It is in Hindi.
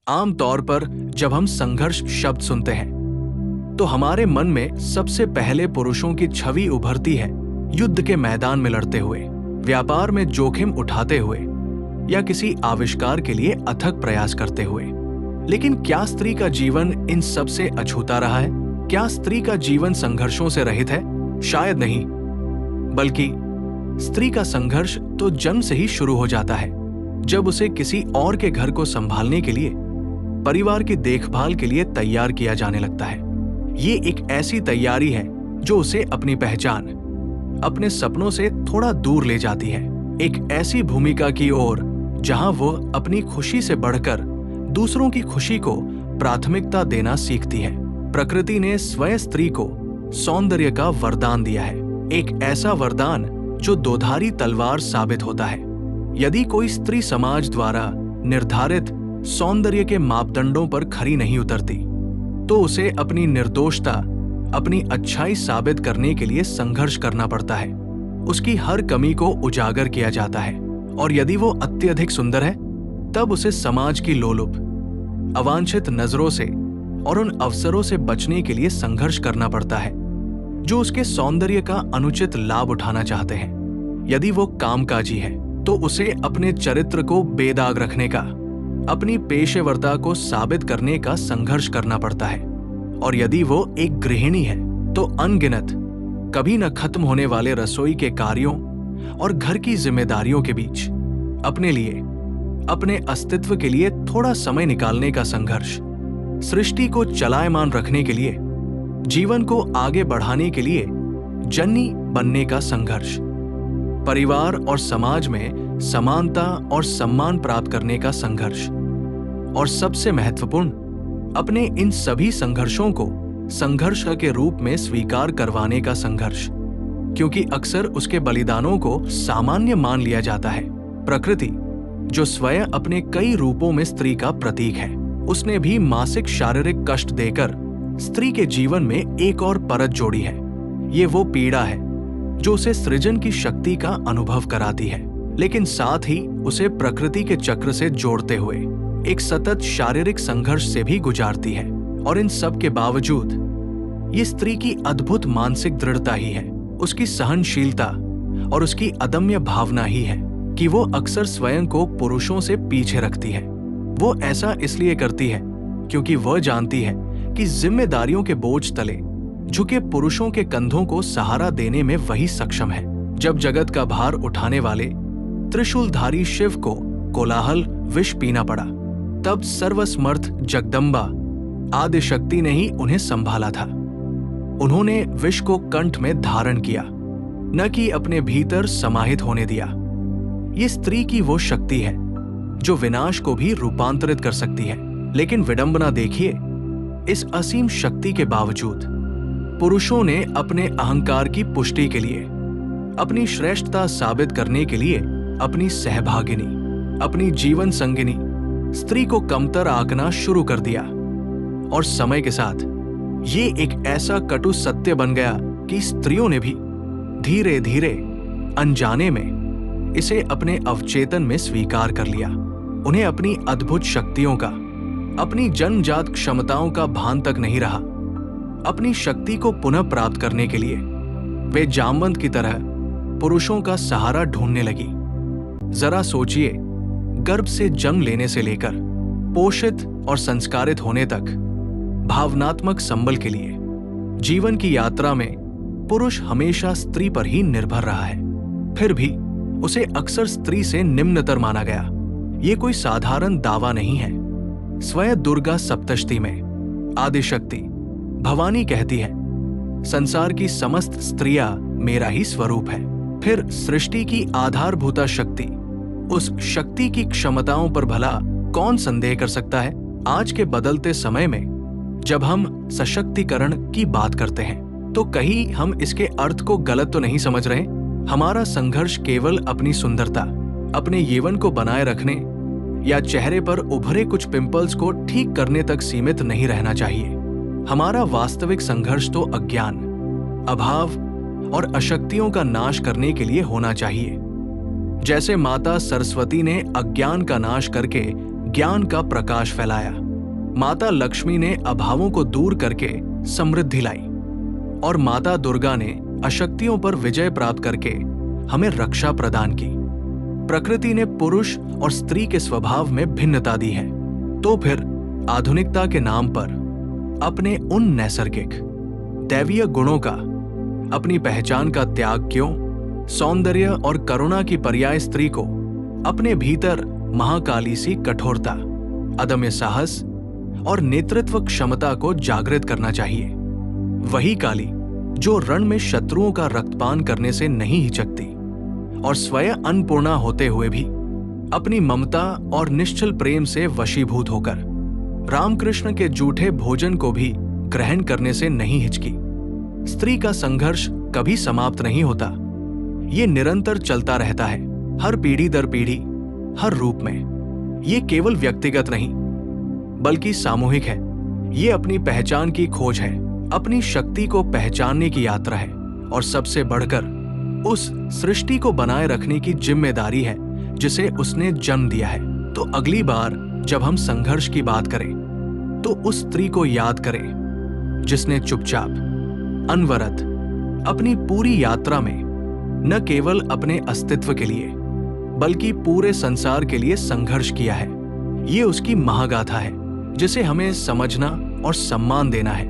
आम तौर पर जब हम संघर्ष शब्द सुनते हैं तो हमारे मन में सबसे पहले पुरुषों की छवि उभरती है, युद्ध के मैदान में लड़ते हुए, व्यापार में जोखिम उठाते हुए या किसी आविष्कार के लिए अथक प्रयास करते हुए। लेकिन क्या स्त्री का जीवन इन सब से अछूता रहा है? क्या स्त्री का जीवन संघर्षों से रहित है? शायद नहीं, बल्कि स्त्री का संघर्ष तो जन्म से ही शुरू हो जाता है, जब उसे किसी और के घर को संभालने के लिए, परिवार की देखभाल के लिए तैयार किया जाने लगता है। ये एक ऐसी तैयारी है जो उसे अपनी पहचान, अपने सपनों से थोड़ा दूर ले जाती है, एक ऐसी भूमिका की ओर जहां वो अपनी खुशी से बढ़कर दूसरों की खुशी को प्राथमिकता देना सीखती है। प्रकृति ने स्वयं स्त्री को सौंदर्य का वरदान दिया है, एक ऐसा वरदान जो दोधारी तलवार साबित होता है। यदि कोई स्त्री समाज द्वारा निर्धारित सौंदर्य के मापदंडों पर खरी नहीं उतरती, तो उसे अपनी निर्दोषता, अपनी अच्छाई साबित करने के लिए संघर्ष करना पड़ता है। उसकी हर कमी को उजागर किया जाता है, और यदि वो अत्यधिक सुंदर है, तब उसे समाज की लोलुप, अवांछित नजरों से और उन अवसरों से बचने के लिए संघर्ष करना पड़ता है जो उसके सौंदर्य का अनुचित लाभ उठाना चाहते हैं। यदि वो कामकाजी है, तो उसे अपने चरित्र को बेदाग रखने का, अपनी पेशेवरता को साबित करने का संघर्ष करना पड़ता है। और यदि वो एक गृहिणी है, तो अनगिनत, कभी न खत्म होने वाले रसोई के कार्यों और घर की जिम्मेदारियों के बीच अपने लिए, अपने अस्तित्व के लिए थोड़ा समय निकालने का संघर्ष, सृष्टि को चलायमान रखने के लिए, जीवन को आगे बढ़ाने के लिए जननी बनने का संघर्ष, परिवार और समाज में समानता और सम्मान प्राप्त करने का संघर्ष, और सबसे महत्वपूर्ण, अपने इन सभी संघर्षों को संघर्ष के रूप में स्वीकार करवाने का संघर्ष, क्योंकि अक्सर उसके बलिदानों को सामान्य मान लिया जाता है। प्रकृति, जो स्वयं अपने कई रूपों में स्त्री का प्रतीक है, उसने भी मासिक शारीरिक कष्ट देकर स्त्री के जीवन में एक और परत जोड़ी है। ये वो पीड़ा है जो उसे सृजन की शक्ति का अनुभव कराती है, लेकिन साथ ही उसे प्रकृति के चक्र से जोड़ते हुए एक सतत शारीरिक संघर्ष से भी गुजारती है। और इन सब के बावजूद ये स्त्री की अद्भुत मानसिक दृढ़ता ही है, उसकी सहनशीलता और उसकी अदम्य भावना ही है कि वो अक्सर स्वयं को पुरुषों से पीछे रखती है। वो ऐसा इसलिए करती है क्योंकि वह जानती है कि जिम्मेदारियों के बोझ तले झुके पुरुषों के कंधों को सहारा देने में वही सक्षम है। जब जगत का भार उठाने वाले त्रिशूलधारी शिव को कोलाहल विष पीना पड़ा, तब सर्वसमर्थ जगदम्बा आदि शक्ति ने ही उन्हें संभाला था। उन्होंने विष को कंठ में धारण किया, न कि अपने भीतर समाहित होने दिया। ये स्त्री की वो शक्ति है जो विनाश को भी रूपांतरित कर सकती है। लेकिन विडंबना देखिए, इस असीम शक्ति के बावजूद पुरुषों ने अपने अहंकार की पुष्टि के लिए, अपनी श्रेष्ठता साबित करने के लिए अपनी सहभागिनी, अपनी जीवन संगिनी स्त्री को कमतर आंकना शुरू कर दिया। और समय के साथ ये एक ऐसा कटु सत्य बन गया कि स्त्रियों ने भी धीरे धीरे अनजाने में इसे अपने अवचेतन में स्वीकार कर लिया। उन्हें अपनी अद्भुत शक्तियों का, अपनी जन्मजात क्षमताओं का भान तक नहीं रहा। अपनी शक्ति को पुनः प्राप्त करने के लिए वे जामवंत की तरह पुरुषों का सहारा ढूंढने लगी। जरा सोचिए, गर्भ से जन्म लेने से लेकर पोषित और संस्कारित होने तक भावनात्मक संबल के लिए जीवन की यात्रा में पुरुष हमेशा स्त्री पर ही निर्भर रहा है। फिर भी उसे अक्सर स्त्री से निम्नतर माना गया। ये कोई साधारण दावा नहीं है। स्वयं दुर्गा सप्तशती में आदिशक्ति भवानी कहती है, संसार की समस्त स्त्रियां मेरा ही स्वरूप है। फिर सृष्टि की आधारभूता शक्ति, उस शक्ति की क्षमताओं पर भला कौन संदेह कर सकता है? आज के बदलते समय में जब हम सशक्तिकरण की बात करते हैं, तो कहीं हम इसके अर्थ को गलत तो नहीं समझ रहे? हमारा संघर्ष केवल अपनी सुंदरता, अपने यौवन को बनाए रखने या चेहरे पर उभरे कुछ पिंपल्स को ठीक करने तक सीमित नहीं रहना चाहिए। हमारा वास्तविक संघर्ष तो अज्ञान, अभाव और अशक्तियों का नाश करने के लिए होना चाहिए। जैसे माता सरस्वती ने अज्ञान का नाश करके ज्ञान का प्रकाश फैलाया। माता लक्ष्मी ने अभावों को दूर करके समृद्धि लाई और माता दुर्गा ने अशक्तियों पर विजय प्राप्त करके हमें रक्षा प्रदान की। प्रकृति ने पुरुष और स्त्री के स्वभाव में भिन्नता दी है, तो फिर आधुनिकता के नाम पर अपने उन नैसर्गिक दैवीय गुणों का, अपनी पहचान का त्याग क्यों? सौंदर्य और करुणा की पर्याय स्त्री को अपने भीतर महाकाली सी कठोरता, अदम्य साहस और नेतृत्व क्षमता को जागृत करना चाहिए। वही काली जो रण में शत्रुओं का रक्तपान करने से नहीं हिचकती और स्वयं अन्नपूर्णा होते हुए भी अपनी ममता और निश्चल प्रेम से वशीभूत होकर रामकृष्ण के जूठे भोजन को भी ग्रहण करने से नहीं हिचकी। स्त्री का संघर्ष कभी समाप्त नहीं होता, ये निरंतर चलता रहता है, हर पीढ़ी दर पीढ़ी, हर रूप में। ये केवल व्यक्तिगत नहीं बल्कि सामूहिक है। ये अपनी पहचान की खोज है, अपनी शक्ति को पहचानने की यात्रा है और सबसे बढ़कर उस सृष्टि को बनाए रखने की जिम्मेदारी है जिसे उसने जन्म दिया है। तो अगली बार जब हम संघर्ष की बात करें तो उस स्त्री को याद करें जिसने चुपचाप, अनवरत अपनी पूरी यात्रा में न केवल अपने अस्तित्व के लिए बल्कि पूरे संसार के लिए संघर्ष किया है। ये उसकी महागाथा है जिसे हमें समझना और सम्मान देना है।